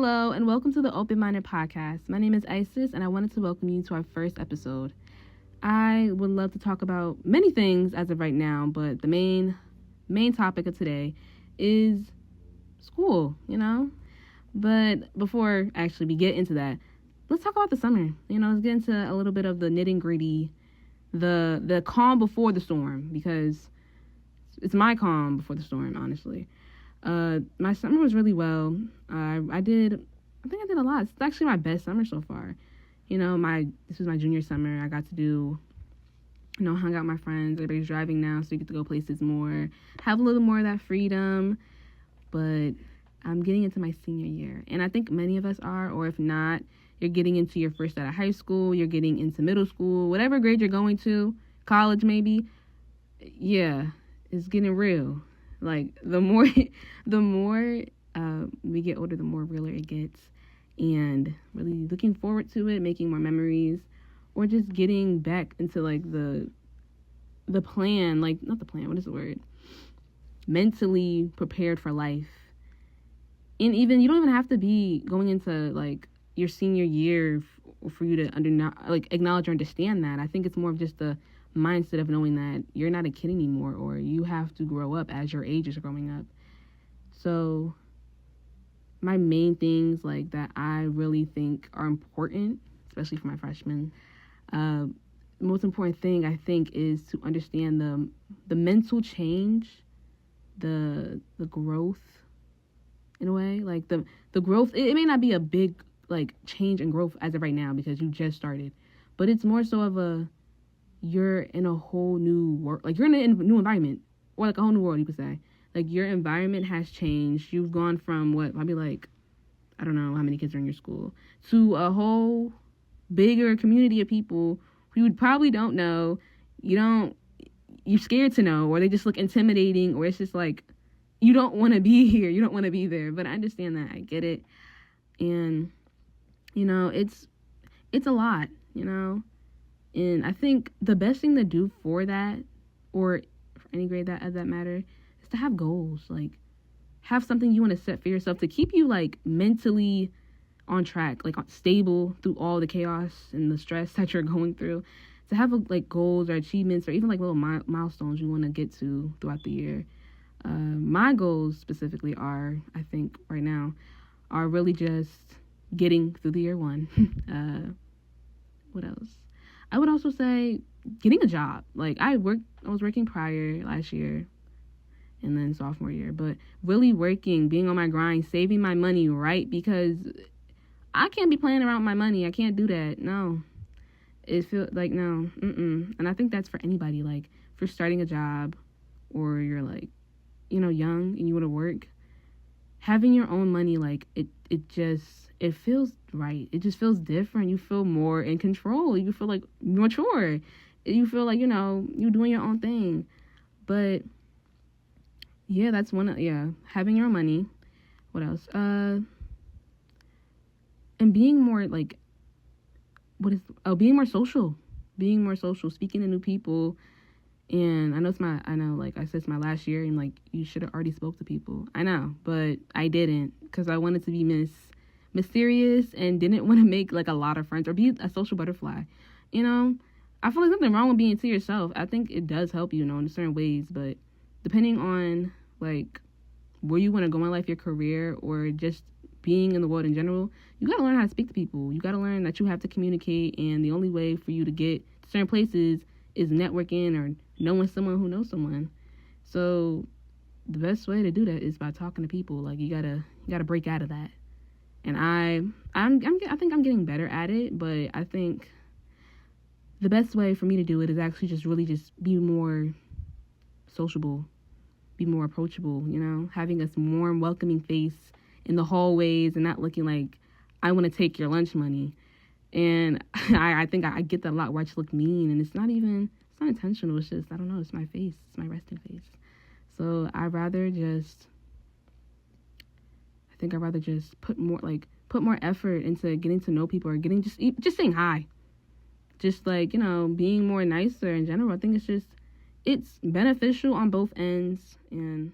Hello, and welcome to the Open Minded Podcast. My name is Isis, and I wanted to welcome you to our first episode. I would love to talk about many things as of right now, but the main topic of today is school, But before actually we get into that, let's talk about the summer. Let's get into a little bit of the nitty-gritty, the calm before the storm, because it's my calm before the storm, honestly. My summer was really well. I think I did a lot. It's actually my best summer so far. This was my junior summer. I got to do, hung out with my friends. Everybody's driving now, so you get to go places more, have a little more of that freedom. But I'm getting into my senior year, and I think many of us are, or if not, you're getting into your first out of high school, you're getting into middle school, whatever grade you're going to, college maybe. Yeah, it's getting real. Like, the more we get older, the more realer it gets. And really looking forward to it, making more memories, or just getting back into, like, the plan, like, not the plan, what is the word? Mentally prepared for life. And even, you don't even have to be going into, like, your senior year for you to acknowledge or understand that. I think it's more of just the mindset of knowing that you're not a kid anymore, or you have to grow up as your age is growing up. So my main things like that I really think are important, especially for my freshmen, the most important thing I think is to understand the mental change, the growth in a way, like the growth. It may not be a big like change and growth as of right now because you just started, but it's more so of you're in a whole new world, like you're in a new environment, or like a whole new world, you could say. Like your environment has changed. You've gone from probably like, I don't know how many kids are in your school, to a whole bigger community of people who you probably don't know. You're scared to know, or they just look intimidating, or it's just like, you don't want to be here. You don't want to be there. But I understand that. I get it. And, it's a lot, And I think the best thing to do for that, or for any grade that matter, is to have goals. Like, have something you want to set for yourself to keep you, like, mentally on track, like, stable through all the chaos and the stress that you're going through. To have, like, goals or achievements or even, like, little milestones you want to get to throughout the year. My goals specifically are, I think, right now, are really just getting through the year one. What else? I would also say getting a job. Like, I was working prior last year and then sophomore year, but really working, being on my grind, saving my money, right? Because I can't be playing around with my money. I can't do that. No. It feels like, no. And I think that's for anybody. Like, if you're starting a job or you're, like, young and you want to work, having your own money, like, it feels right. It just feels different. You feel more in control. You feel, like, mature. You feel like, you're doing your own thing. But, yeah, that's having your own money. What else? And being more, like, being more social. Being more social, speaking to new people. And I know, like I said, it's my last year, and, like, you should have already spoke to people. I know, but I didn't, because I wanted to be mysterious and didn't want to make, like, a lot of friends or be a social butterfly. I feel like nothing wrong with being to yourself. I think it does help you, in certain ways, but depending on, like, where you want to go in life, your career, or just being in the world in general, you got to learn how to speak to people. You got to learn that you have to communicate, and the only way for you to get to certain places is networking or knowing someone who knows someone. So the best way to do that is by talking to people. Like, you gotta break out of that. And I think I'm getting better at it, but I think the best way for me to do it is actually just really just be more sociable, be more approachable, having a warm, welcoming face in the hallways and not looking like I want to take your lunch money. And I think I get that a lot, where I just look mean, and it's not intentional. It's just, I don't know, it's my face. It's my resting face. So I'd rather just put more effort into getting to know people, or just saying hi. Just, like, being more nicer in general. I think it's beneficial on both ends, and